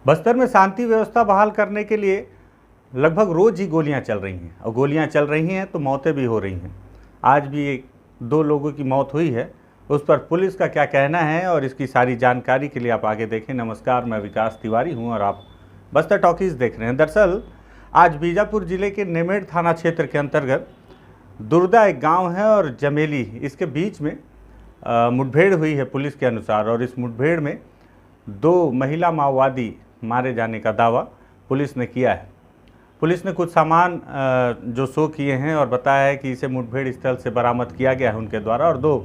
बस्तर में शांति व्यवस्था बहाल करने के लिए लगभग रोज ही गोलियां चल रही हैं और गोलियां चल रही हैं तो मौतें भी हो रही हैं। आज भी दो लोगों की मौत हुई है। उस पर पुलिस का क्या कहना है और इसकी सारी जानकारी के लिए आप आगे देखें। नमस्कार, मैं विकास तिवारी हूं और आप बस्तर टॉकीज देख रहे हैं। दरअसल आज बीजापुर जिले के नेमेड़ थाना क्षेत्र के अंतर्गत दुर्दा एक गाँव है और जमेली, इसके बीच में मुठभेड़ हुई है पुलिस के अनुसार। और इस मुठभेड़ में 2 महिला माओवादी मारे जाने का दावा पुलिस ने किया है। पुलिस ने कुछ सामान जो शो किए हैं और बताया है कि इसे मुठभेड़ स्थल से बरामद किया गया है उनके द्वारा, और 2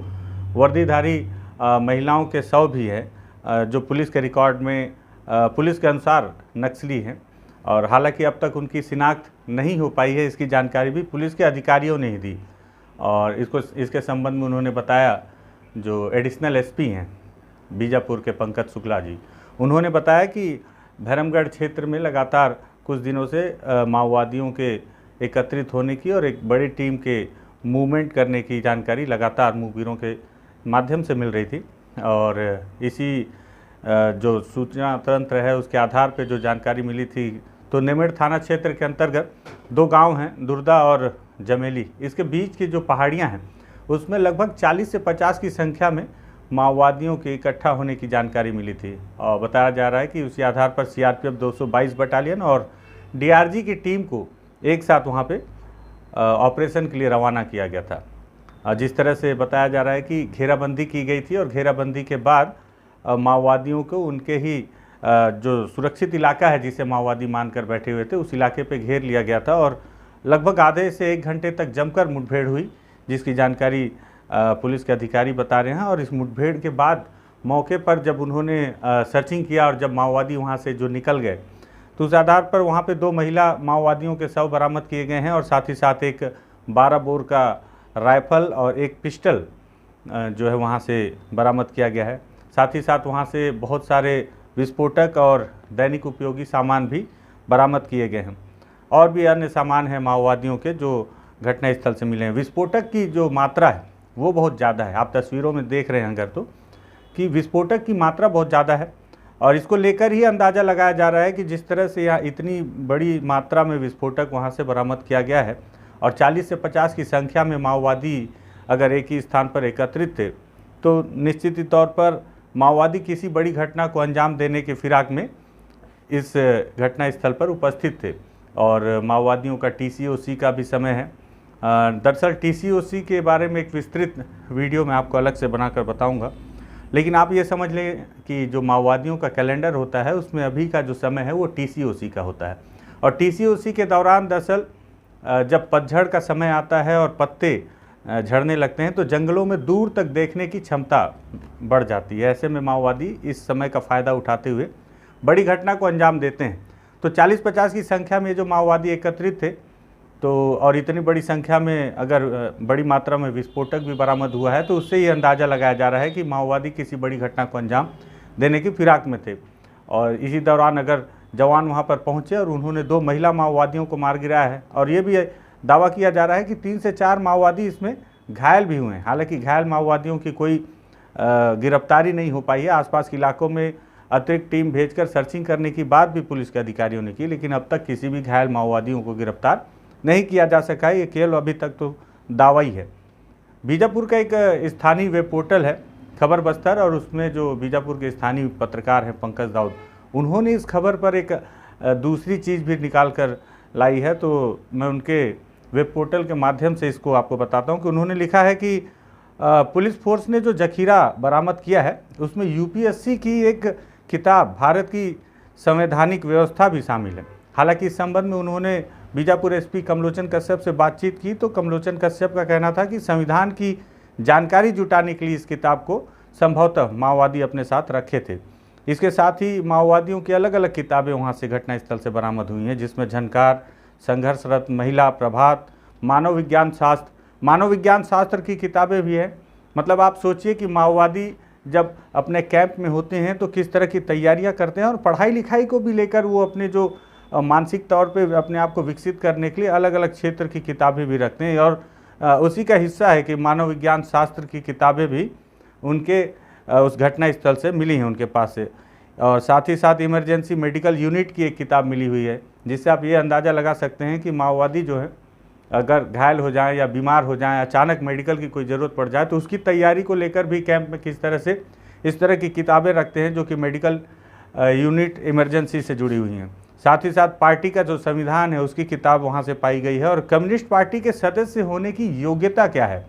वर्दीधारी महिलाओं के शव भी है जो पुलिस के रिकॉर्ड में पुलिस के अनुसार नक्सली हैं। और हालांकि अब तक उनकी शिनाख्त नहीं हो पाई है, इसकी जानकारी भी पुलिस के अधिकारियों ने ही दी। और इसके संबंध में उन्होंने बताया, जो एडिशनल एसपी हैं बीजापुर के पंकज शुक्ला जी, उन्होंने बताया कि भैरमगढ़ क्षेत्र में लगातार कुछ दिनों से माओवादियों के एकत्रित होने की और एक बड़ी टीम के मूवमेंट करने की जानकारी लगातार मुखबिरों के माध्यम से मिल रही थी। और इसी जो सूचना तंत्र है उसके आधार पर जो जानकारी मिली थी, तो नेमेड़ थाना क्षेत्र के अंतर्गत 2 गांव हैं, दुर्दा और जमेली, इसके बीच की जो पहाड़ियां हैं उसमें लगभग 40 से 50 की संख्या में माओवादियों के इकट्ठा होने की जानकारी मिली थी। और बताया जा रहा है कि उसी आधार पर सीआरपीएफ 222 बटालियन और डीआरजी की टीम को एक साथ वहां पे ऑपरेशन के लिए रवाना किया गया था। जिस तरह से बताया जा रहा है कि घेराबंदी की गई थी और घेराबंदी के बाद माओवादियों को उनके ही जो सुरक्षित इलाका है जिसे माओवादी मानकर बैठे हुए थे, उस इलाके पे घेर लिया गया था और लगभग आधे से 1 घंटे तक जमकर मुठभेड़ हुई, जिसकी जानकारी पुलिस के अधिकारी बता रहे हैं। और इस मुठभेड़ के बाद मौके पर जब उन्होंने सर्चिंग किया और जब माओवादी वहां से जो निकल गए, तो उस आधार पर वहां पे 2 महिला माओवादियों के शव बरामद किए गए हैं और साथ ही साथ एक 12 बोर का राइफल और एक पिस्टल जो है वहां से बरामद किया गया है। साथ ही साथ वहां से बहुत सारे विस्फोटक और दैनिक उपयोगी सामान भी बरामद किए गए हैं। और भी अन्य सामान हैं माओवादियों के जो घटनास्थल से मिले हैं। विस्फोटक की जो मात्रा है वो बहुत ज़्यादा है, आप तस्वीरों में देख रहे हैं अगर तो, कि विस्फोटक की मात्रा बहुत ज़्यादा है। और इसको लेकर ही अंदाज़ा लगाया जा रहा है कि जिस तरह से यहाँ इतनी बड़ी मात्रा में विस्फोटक वहाँ से बरामद किया गया है और 40 से 50 की संख्या में माओवादी अगर एक ही स्थान पर एकत्रित थे, तो निश्चित ही तौर पर माओवादी किसी बड़ी घटना को अंजाम देने के फिराक में इस घटनास्थल पर उपस्थित थे। और माओवादियों का टीसीओसी का भी समय है। दरअसल टीसीओसी के बारे में एक विस्तृत वीडियो मैं आपको अलग से बनाकर बताऊंगा, लेकिन आप ये समझ लें कि जो माओवादियों का कैलेंडर होता है उसमें अभी का जो समय है वो टीसीओसी का होता है। और टीसीओसी के दौरान दरअसल जब पतझड़ का समय आता है और पत्ते झड़ने लगते हैं तो जंगलों में दूर तक देखने की क्षमता बढ़ जाती है। ऐसे में माओवादी इस समय का फ़ायदा उठाते हुए बड़ी घटना को अंजाम देते हैं। तो 40-50 की संख्या में जो माओवादी एकत्रित थे, तो और इतनी बड़ी संख्या में अगर बड़ी मात्रा में विस्फोटक भी बरामद हुआ है, तो उससे ये अंदाज़ा लगाया जा रहा है कि माओवादी किसी बड़ी घटना को अंजाम देने की फिराक में थे। और इसी दौरान अगर जवान वहाँ पर पहुँचे और उन्होंने 2 महिला माओवादियों को मार गिराया है। और ये भी दावा किया जा रहा है कि 3 से 4 माओवादी इसमें घायल भी हुए हैं। हालांकि घायल माओवादियों की कोई गिरफ्तारी नहीं हो पाई है। आसपास के इलाकों में अतिरिक्त टीम भेजकर सर्चिंग करने की बात भी पुलिस के अधिकारियों ने की, लेकिन अब तक किसी भी घायल माओवादियों को गिरफ्तार नहीं किया जा सका है। ये केवल अभी तक तो दावा ही है। बीजापुर का एक स्थानीय वेब पोर्टल है खबर बस्तर, और उसमें जो बीजापुर के स्थानीय पत्रकार हैं पंकज दाऊद, उन्होंने इस खबर पर एक दूसरी चीज़ भी निकाल कर लाई है। तो मैं उनके वेब पोर्टल के माध्यम से इसको आपको बताता हूं कि उन्होंने लिखा है कि पुलिस फोर्स ने जो जखीरा बरामद किया है उसमें यूपीएससी की एक किताब भारत की संवैधानिक व्यवस्था भी शामिल है। हालांकि इस संबंध में उन्होंने बीजापुर एसपी कमलोचन कश्यप से बातचीत की, तो कमलोचन कश्यप का कहना था कि संविधान की जानकारी जुटाने के लिए इस किताब को संभवतः माओवादी अपने साथ रखे थे। इसके साथ ही माओवादियों की अलग अलग किताबें वहाँ से घटनास्थल से बरामद हुई हैं, जिसमें झनकार, संघर्षरत महिला, प्रभात, मानव विज्ञान शास्त्र की किताबें भी हैं। मतलब आप सोचिए कि माओवादी जब अपने कैंप में होते हैं तो किस तरह की तैयारियां करते हैं, और पढ़ाई लिखाई को भी लेकर वो अपने जो मानसिक तौर पे अपने आप को विकसित करने के लिए अलग अलग क्षेत्र की किताबें भी रखते हैं। और उसी का हिस्सा है कि मानव विज्ञान शास्त्र की किताबें भी उनके उस घटना स्थल से मिली हैं उनके पास से। और साथ ही साथ इमरजेंसी मेडिकल यूनिट की एक किताब मिली हुई है, जिससे आप ये अंदाज़ा लगा सकते हैं कि माओवादी जो है अगर घायल हो जाएं या बीमार हो जाएं, अचानक मेडिकल की कोई ज़रूरत पड़ जाए तो उसकी तैयारी को लेकर भी कैंप में किस तरह से इस तरह की किताबें रखते हैं जो कि मेडिकल यूनिट इमरजेंसी से जुड़ी हुई हैं। साथ ही साथ पार्टी का जो संविधान है उसकी किताब वहाँ से पाई गई है, और कम्युनिस्ट पार्टी के सदस्य होने की योग्यता क्या है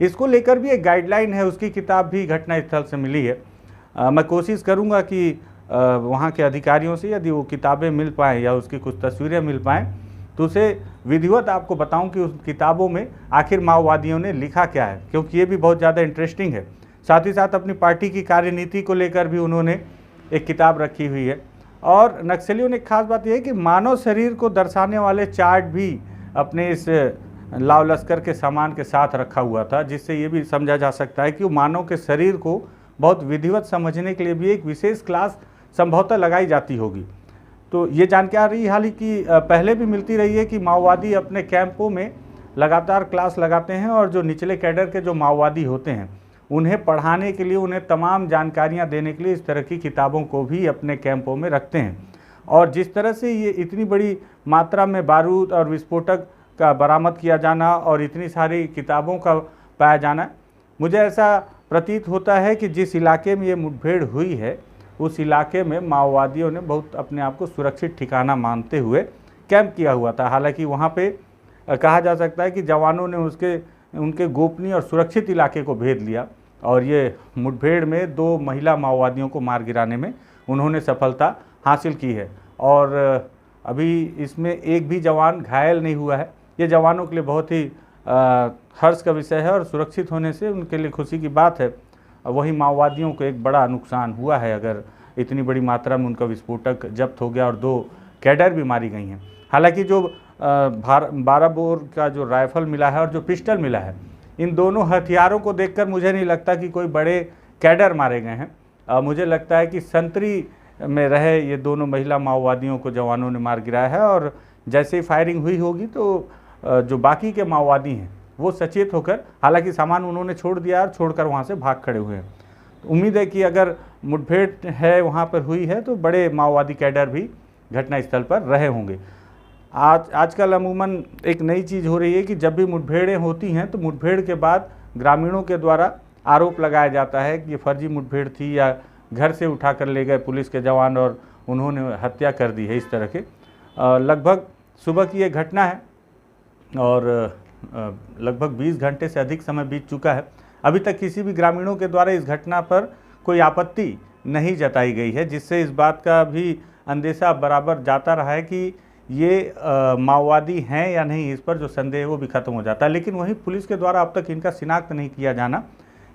इसको लेकर भी एक गाइडलाइन है, उसकी किताब भी घटनास्थल से मिली है। मैं कोशिश करूँगा कि वहाँ के अधिकारियों से यदि वो किताबें मिल पाएँ या उसकी कुछ तस्वीरें मिल पाएँ तो उसे विधिवत आपको बताऊं कि उस किताबों में आखिर माओवादियों ने लिखा क्या है, क्योंकि ये भी बहुत ज़्यादा इंटरेस्टिंग है। साथ ही साथ अपनी पार्टी की कार्यनीति को लेकर भी उन्होंने एक किताब रखी हुई है। और नक्सलियों ने खास बात यह है कि मानव शरीर को दर्शाने वाले चार्ट भी अपने इस लाव लश्कर के सामान के साथ रखा हुआ था, जिससे ये भी समझा जा सकता है कि वो मानव के शरीर को बहुत विधिवत समझने के लिए भी एक विशेष क्लास संभवतः लगाई जाती होगी। तो ये जानकारी हालांकि पहले भी मिलती रही है कि माओवादी अपने कैंपों में लगातार क्लास लगाते हैं और जो निचले कैडर के जो माओवादी होते हैं उन्हें पढ़ाने के लिए, उन्हें तमाम जानकारियां देने के लिए इस तरह की किताबों को भी अपने कैंपों में रखते हैं। और जिस तरह से ये इतनी बड़ी मात्रा में बारूद और विस्फोटक का बरामद किया जाना और इतनी सारी किताबों का पाया जाना, मुझे ऐसा प्रतीत होता है कि जिस इलाके में ये मुठभेड़ हुई है उस इलाके में माओवादियों ने बहुत अपने आप को सुरक्षित ठिकाना मानते हुए कैंप किया हुआ था। हालांकि वहाँ पे कहा जा सकता है कि जवानों ने उनके गोपनीय और सुरक्षित इलाके को भेद लिया और ये मुठभेड़ में 2 महिला माओवादियों को मार गिराने में उन्होंने सफलता हासिल की है। और अभी इसमें एक भी जवान घायल नहीं हुआ है। ये जवानों के लिए बहुत ही हर्ष का विषय है और सुरक्षित होने से उनके लिए खुशी की बात है। वही माओवादियों को एक बड़ा नुकसान हुआ है, अगर इतनी बड़ी मात्रा में उनका विस्फोटक जब्त हो गया और 2 कैडर भी मारी गई हैं। हालांकि जो 12 बोर का जो राइफल मिला है और जो पिस्टल मिला है, इन दोनों हथियारों को देखकर मुझे नहीं लगता कि कोई बड़े कैडर मारे गए हैं। मुझे लगता है कि संतरी में रहे ये दोनों महिला माओवादियों को जवानों ने मार गिराया है, और जैसे ही फायरिंग हुई होगी तो जो बाकी के माओवादी हैं वो सचेत होकर, हालांकि सामान उन्होंने छोड़ दिया और छोड़कर वहाँ से भाग खड़े हुए हैं। तो उम्मीद है कि अगर मुठभेड़ है वहाँ पर हुई है तो बड़े माओवादी कैडर भी घटनास्थल पर रहे होंगे। आजकल अमूमन एक नई चीज़ हो रही है कि जब भी मुठभेड़ें होती हैं तो मुठभेड़ के बाद ग्रामीणों के द्वारा आरोप लगाया जाता है कि ये फर्जी मुठभेड़ थी या घर से उठा कर ले गए पुलिस के जवान और उन्होंने हत्या कर दी है। इस तरह के लगभग सुबह की ये घटना है और लगभग 20 घंटे से अधिक समय बीत चुका है। अभी तक किसी भी ग्रामीणों के द्वारा इस घटना पर कोई आपत्ति नहीं जताई गई है, जिससे इस बात का भी अंदेशा बराबर जाता रहा है कि ये माओवादी हैं या नहीं, इस पर जो संदेह है वो भी खत्म हो जाता है। लेकिन वहीं पुलिस के द्वारा अब तक इनका शिनाख्त नहीं किया जाना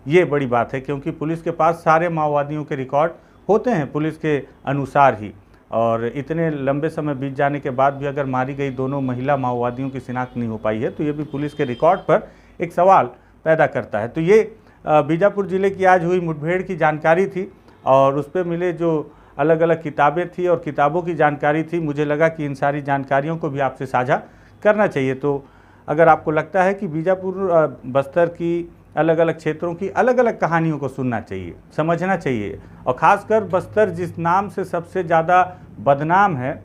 ये बड़ी बात है, क्योंकि पुलिस के पास सारे माओवादियों के रिकॉर्ड होते हैं पुलिस के अनुसार ही, और इतने लंबे समय बीत जाने के बाद भी अगर मारी गई दोनों महिला माओवादियों की शिनाख्त नहीं हो पाई है तो ये भी पुलिस के रिकॉर्ड पर एक सवाल पैदा करता है। तो ये बीजापुर ज़िले की आज हुई मुठभेड़ की जानकारी थी और उस पर मिले जो अलग अलग किताबें थी और किताबों की जानकारी थी। मुझे लगा कि इन सारी जानकारियों को भी आपसे साझा करना चाहिए। तो अगर आपको लगता है कि बीजापुर बस्तर की अलग अलग क्षेत्रों की अलग अलग कहानियों को सुनना चाहिए, समझना चाहिए, और ख़ासकर बस्तर जिस नाम से सबसे ज़्यादा बदनाम है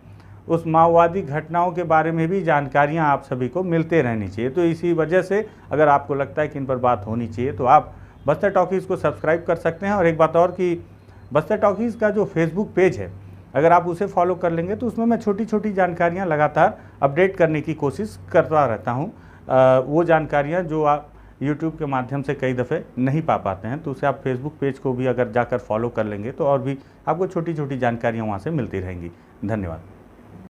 उस माओवादी घटनाओं के बारे में भी जानकारियां आप सभी को मिलते रहनी चाहिए। तो इसी वजह से अगर आपको लगता है कि इन पर बात होनी चाहिए तो आप बस्तर टॉकीज़ को सब्सक्राइब कर सकते हैं। और एक बात और कि बस्तर टॉकीज़ का जो फेसबुक पेज है, अगर आप उसे फॉलो कर लेंगे तो उसमें मैं छोटी छोटी जानकारियाँ लगातार अपडेट करने की कोशिश करता रहता हूँ। वो जानकारियाँ जो आप यूट्यूब के माध्यम से कई दफ़े नहीं पा पाते हैं, तो उसे आप फेसबुक पेज को भी अगर जाकर फॉलो कर लेंगे तो और भी आपको छोटी छोटी जानकारियाँ वहाँ से मिलती रहेंगी। धन्यवाद।